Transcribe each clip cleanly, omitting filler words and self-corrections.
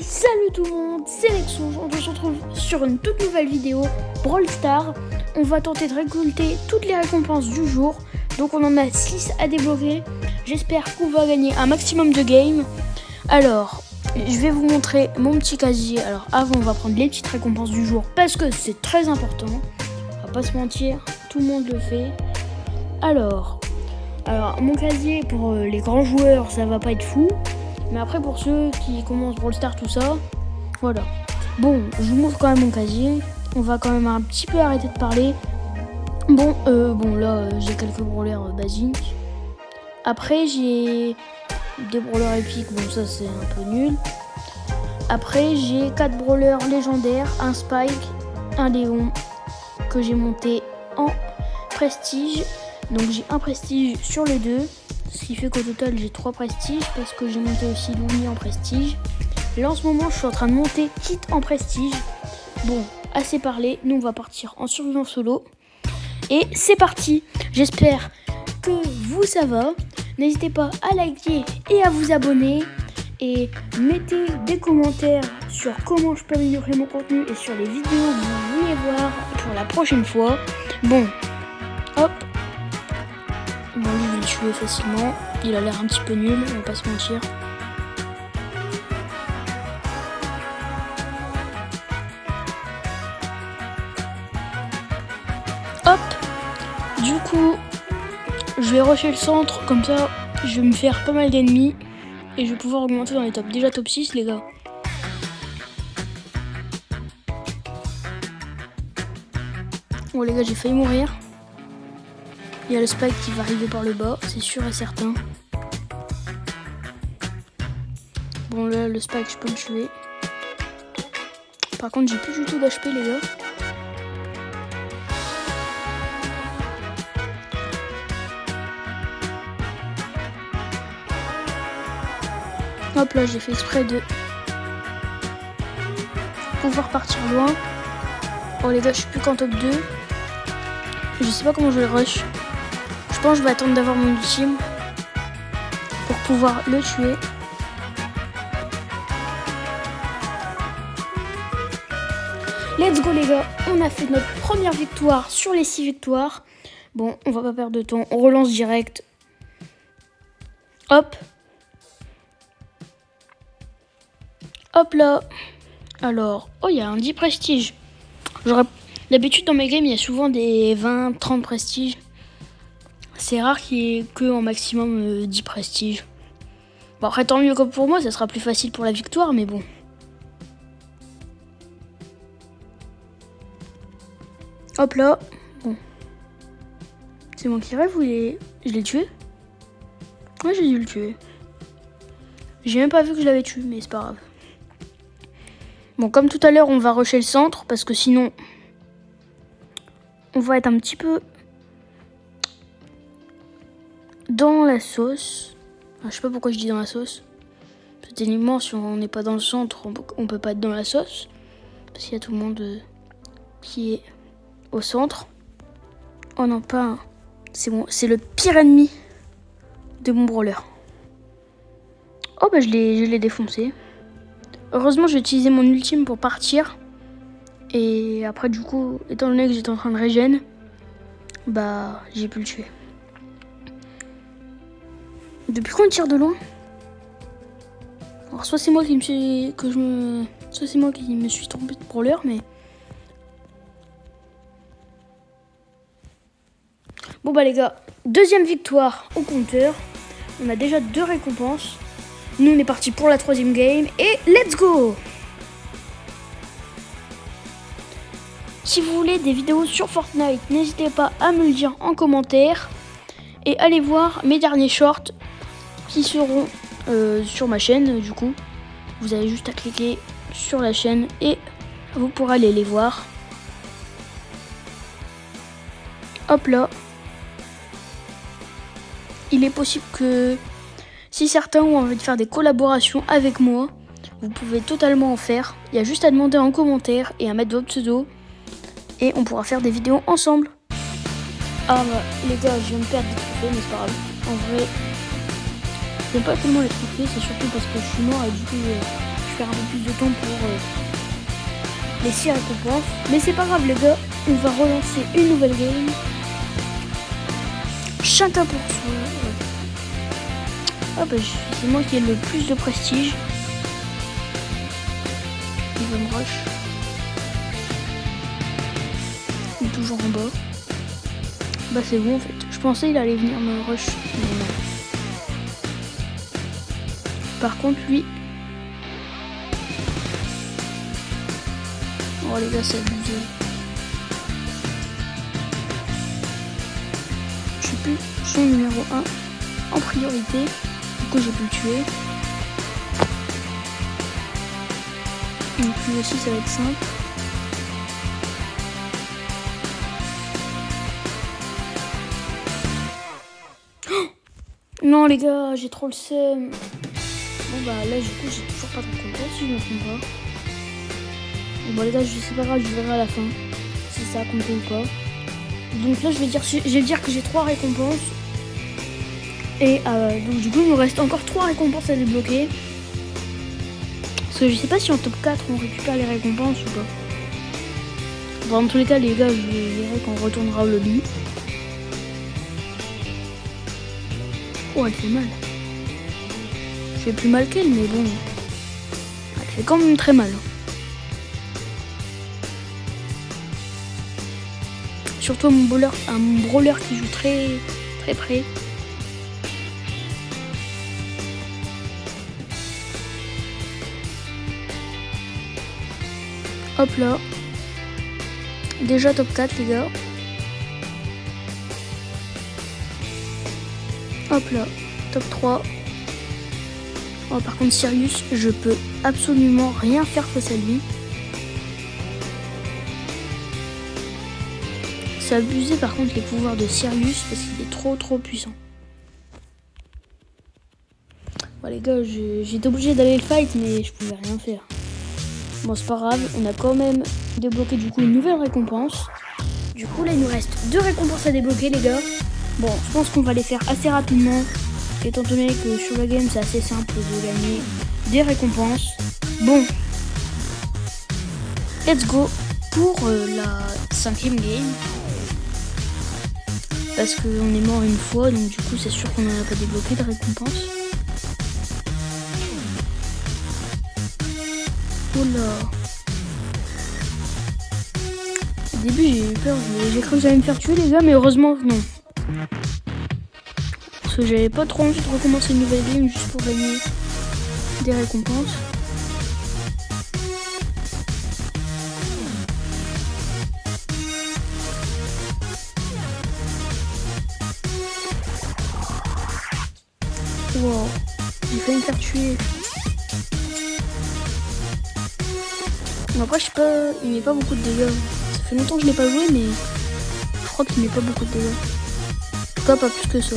Salut tout le monde, c'est Nexon. On se retrouve sur une toute nouvelle vidéo Brawl Stars. On va tenter de récolter toutes les récompenses du jour. Donc on en a 6 à débloquer. J'espère qu'on va gagner un maximum de games. Alors, je vais vous montrer mon petit casier. Alors avant, on va prendre les petites récompenses du jour parce que c'est très important. On va pas se mentir, tout le monde le fait. Alors mon casier pour les grands joueurs, ça va pas être fou. Mais après pour ceux qui commencent Brawl Stars, tout ça, voilà. Bon, je vous montre quand même mon casier. On va quand même un petit peu arrêter de parler. Bon, là j'ai quelques brawlers basiques. Après j'ai des brawlers épiques, bon ça c'est un peu nul. Après j'ai 4 brawlers légendaires, un Spike, un Léon que j'ai monté en prestige. Donc j'ai un prestige sur les deux. Ce qui fait qu'au total j'ai 3 prestiges parce que j'ai monté aussi Lumi en prestige. Là en ce moment je suis en train de monter Kit en prestige. Bon, assez parlé, nous on va partir en survivant solo. Et c'est parti. J'espère que vous ça va. N'hésitez pas à liker et à vous abonner. Et mettez des commentaires sur comment je peux améliorer mon contenu et sur les vidéos que vous voulez voir pour la prochaine fois. Bon, hop. Bon, lui, je vais le tuer facilement. Il a l'air un petit peu nul, on va pas se mentir. Hop. Du coup, je vais rusher le centre, comme ça, je vais me faire pas mal d'ennemis. Et je vais pouvoir augmenter dans les tops. Déjà top 6, les gars. Bon, les gars, j'ai failli mourir. Il y a le Spike qui va arriver par le bas, c'est sûr et certain. Bon là, le Spike, je peux le tuer. Par contre, j'ai plus du tout d'HP, les gars. Hop là, j'ai fait exprès de pouvoir partir loin. Bon les gars, je suis plus qu'en top 2. Je sais pas comment je vais le rush. Je pense que je vais attendre d'avoir mon ultime pour pouvoir le tuer. Let's go les gars, on a fait notre première victoire sur les 6 victoires. Bon, on va pas perdre de temps, on relance direct. Hop. Hop là. Alors, oh il y a un 10 prestige. D'habitude dans mes games, il y a souvent des 20-30 prestiges. C'est rare qu'il y ait que en maximum 10 prestiges. Bon après tant mieux comme pour moi, ça sera plus facile pour la victoire, mais bon. Hop là. Bon. C'est moi qui rêve ou je l'ai tué? Ouais, j'ai dû le tuer. J'ai même pas vu que je l'avais tué, mais c'est pas grave. Bon, comme tout à l'heure, on va rusher le centre, parce que sinon, on va être un petit peu dans la sauce. Enfin, je sais pas pourquoi je dis dans la sauce. Techniquement, si on n'est pas dans le centre, on peut pas être dans la sauce. Parce qu'il y a tout le monde qui est au centre. Oh non, pas un. C'est bon, c'est le pire ennemi de mon brawler. Oh bah je l'ai défoncé. Heureusement, j'ai utilisé mon ultime pour partir. Et après, du coup, étant donné que j'étais en train de régène, bah j'ai pu le tuer. Depuis qu'on tire de loin. Alors soit c'est moi qui me suis soit c'est moi qui me suis trompé de brawler, mais bon bah les gars, deuxième victoire au compteur. On a déjà 2 récompenses. Nous on est parti pour la 3e game et let's go. Si vous voulez des vidéos sur Fortnite, n'hésitez pas à me le dire en commentaire. Et allez voir mes derniers shorts qui seront sur ma chaîne. Du coup, vous avez juste à cliquer sur la chaîne et vous pourrez aller les voir. Hop là. Il est possible que si certains ont envie de faire des collaborations avec moi, vous pouvez totalement en faire. Il y a juste à demander en commentaire et à mettre votre pseudo. Et on pourra faire des vidéos ensemble. Ah bah les gars, je viens de perdre des trophées, mais c'est pas grave. En vrai, j'aime pas tellement les trophées, c'est surtout parce que je suis mort et du coup, je perds un peu plus de temps pour les 6 récompenses. Mais c'est pas grave les gars, on va relancer une nouvelle game. Chacun pour soi. Ah bah c'est moi qui ai le plus de prestige. Il va me rush. Il est toujours en bas. Bah c'est bon en fait. Je pensais il allait venir me rush. Mais non. Par contre lui. Oh les gars, c'est abusé. Je suis plus son numéro 1 en priorité. Du coup j'ai pu le tuer. Donc lui aussi ça va être simple. Non les gars, j'ai trop le seum. Bon bah là du coup j'ai toujours pas de récompense si je me trompe pas. Bon les gars, je sais pas grave, je verrai à la fin si ça a compté ou pas. Donc là je vais dire que j'ai 3 récompenses. Et donc du coup il me reste encore 3 récompenses à débloquer. Parce que je sais pas si en top 4 on récupère les récompenses ou pas. Bon, dans tous les cas les gars, je verrai quand on retournera au lobby. Oh elle fait mal. Je fais plus mal qu'elle mais bon. Elle fait quand même très mal. Surtout mon brawler qui joue très près. Hop là. Déjà top 4 les gars. Hop là. Top 3. Oh par contre Sirius, je peux absolument rien faire face à lui. C'est abusé par contre les pouvoirs de Sirius parce qu'il est trop puissant. Bon les gars, j'étais obligé d'aller le fight mais je pouvais rien faire. Bon c'est pas grave, on a quand même débloqué du coup une nouvelle récompense. Du coup là il nous reste 2 récompenses à débloquer les gars. Bon je pense qu'on va les faire assez rapidement. Étant donné que sur la game c'est assez simple de gagner des récompenses. Bon. Let's go pour la 5e game. Parce qu'on est mort une fois, donc du coup c'est sûr qu'on n'en a pas débloqué de récompense. Oh là. Au début j'ai eu peur, j'ai cru que j'allais me faire tuer les gars, mais heureusement non. Parce que j'avais pas trop envie de recommencer une nouvelle game juste pour gagner des récompenses. Wow, j'ai failli me faire tuer. Après je sais pas, il met pas beaucoup de dégâts. Ça fait longtemps que je l'ai pas joué mais je crois qu'il met pas beaucoup de dégâts. En tout cas pas plus que ça.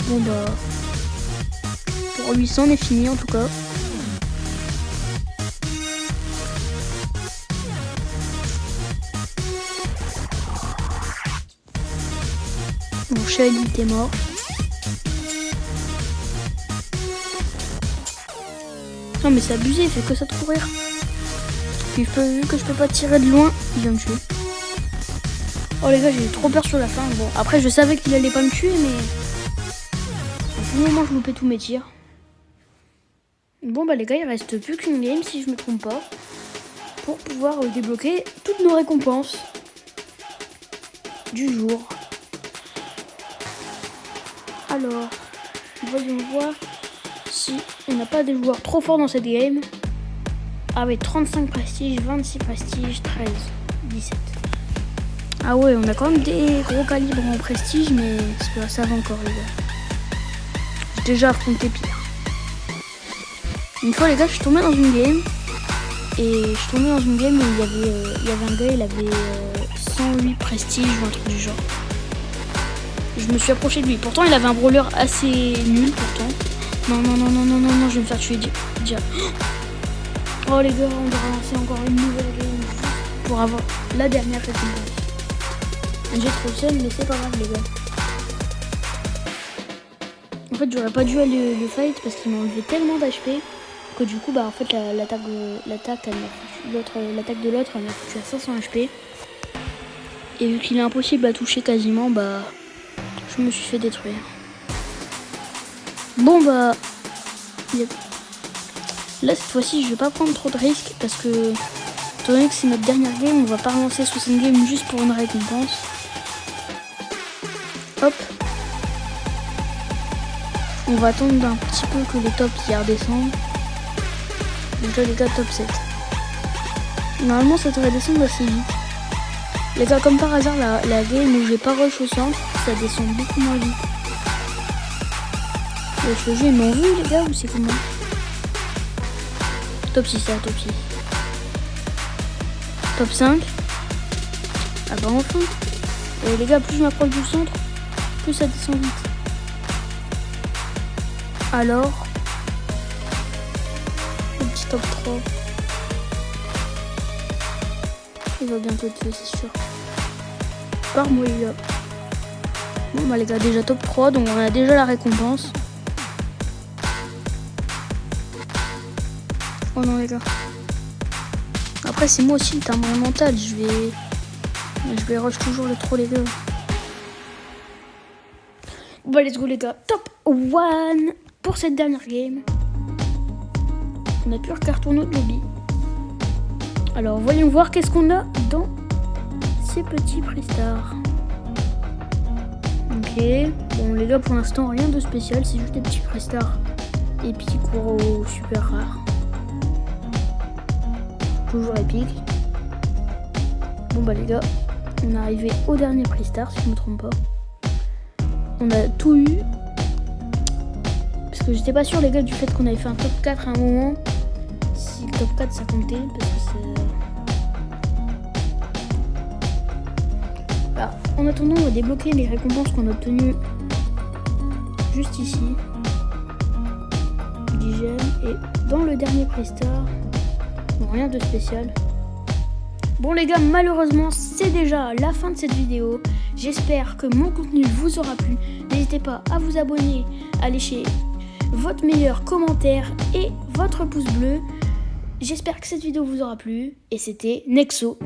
Bon bah pour 800 on est fini en tout cas. Bon Shelly était mort. Non mais c'est abusé, il fait que ça de courir. Puis vu que je peux pas tirer de loin, il vient me tuer. Oh les gars, j'ai eu trop peur sur la fin. Bon après je savais qu'il allait pas me tuer mais à tout moment je loupais tous mes tirs. Bon bah les gars, il reste plus qu'une game si je me trompe pas pour pouvoir débloquer toutes nos récompenses du jour. Alors, voyons voir si on n'a pas des joueurs trop forts dans cette game. Ah ouais, 35 prestige, 26 prestige, 13, 17. Ah ouais, on a quand même des gros calibres en prestige, mais ça va encore les gars. J'ai déjà affronté pire. Une fois les gars, je suis tombé dans une game. Et je suis tombé dans une game où il y avait un gars, il avait 108 prestige ou un truc du genre. Je me suis approché de lui. Pourtant, il avait un brawler assez nul pourtant. Non, je vais me faire tuer déjà. Oh les gars, on va relancer encore une nouvelle game pour avoir la dernière récompense. J'ai trop le seum, mais c'est pas grave les gars. fait, j'aurais pas dû aller le fight parce qu'il m'a enlevé tellement d'HP que du coup, bah en fait, l'attaque de l'autre, elle m'a foutu à 500 HP. Et vu qu'il est impossible à toucher quasiment, bah je me suis fait détruire. Bon bah, là cette fois-ci, je vais pas prendre trop de risques parce que, étant donné que c'est notre dernière game, on va pas relancer 60 games juste pour une récompense. Hop. On va attendre un petit peu que les tops y redescendent. Déjà les gars, top 7. Normalement ça devrait descendre assez vite. Les gars, comme par hasard, la game où j'ai pas rush au centre, ça descend beaucoup moins vite. Le jeu, ils m'ont vu les gars ou c'est comment? Top 6, ça, top 6. Top 5. Ah bah enfin. Et les gars, plus je m'approche du centre, plus ça descend vite. Alors, le petit top 3. Il va bientôt être fait, c'est sûr. Par moi, les gars. Bon, bah, les gars, déjà top 3, donc on a déjà la récompense. Oh non, les gars. Après, c'est moi aussi le timbre mental. Je vais rush toujours le troll, les gars. Bah, let's go, les gars. Top 1 pour cette dernière game. On a pu recartonner notre lobby. Alors, voyons voir qu'est-ce qu'on a dans ces petits prestars. Ok. Bon, les gars, pour l'instant, rien de spécial. C'est juste des petits prestars épiques ou super rares. Toujours épique. Bon, bah, les gars, on est arrivé au dernier prestar, si je me trompe pas. On a tout eu. Parce que j'étais pas sûr, les gars, du fait qu'on avait fait un top 4 à un moment. Si le top 4 ça comptait, parce que c'est... Alors, en attendant, on va débloquer les récompenses qu'on a obtenues juste ici. 10 gemmes. Et dans le dernier prestar, bon, rien de spécial. Bon les gars, malheureusement, c'est déjà la fin de cette vidéo. J'espère que mon contenu vous aura plu. N'hésitez pas à vous abonner, à lécher votre meilleur commentaire et votre pouce bleu. J'espère que cette vidéo vous aura plu. Et c'était Nexo.